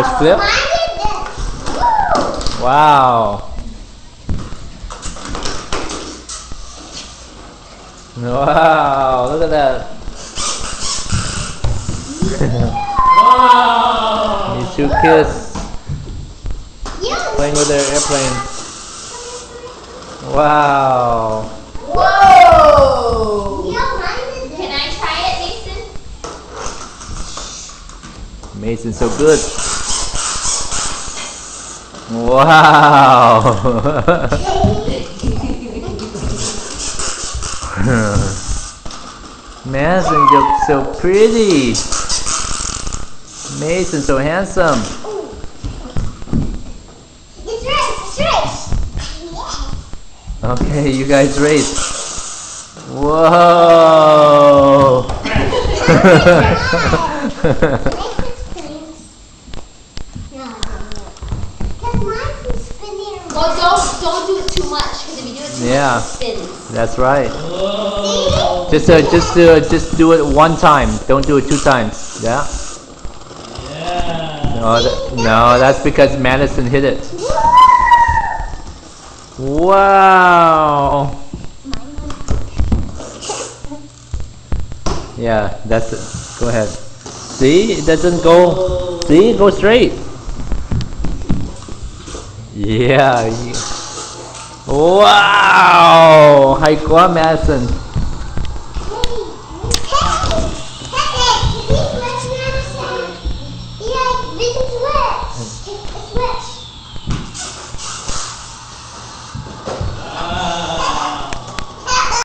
Push flip. Wow. Wow, look at that. Wow. These two kids playing with their airplane. Wow. Whoa! Can I try it, Mason? Mason's so good. Wow. Mason, you're so pretty. Mason, so handsome. It's race! Okay, you guys race. Whoa. Well, don't do it too much, because if you do it too Yeah. much, it spins. That's right. Whoa. Just do it one time. Don't do it 2 times. Yeah. Yeah. No, that's because Madison hit it. Wow. Yeah, that's it. Go ahead. See, it doesn't go. See, go straight. Yeah. Wow. Hay quá, Madison.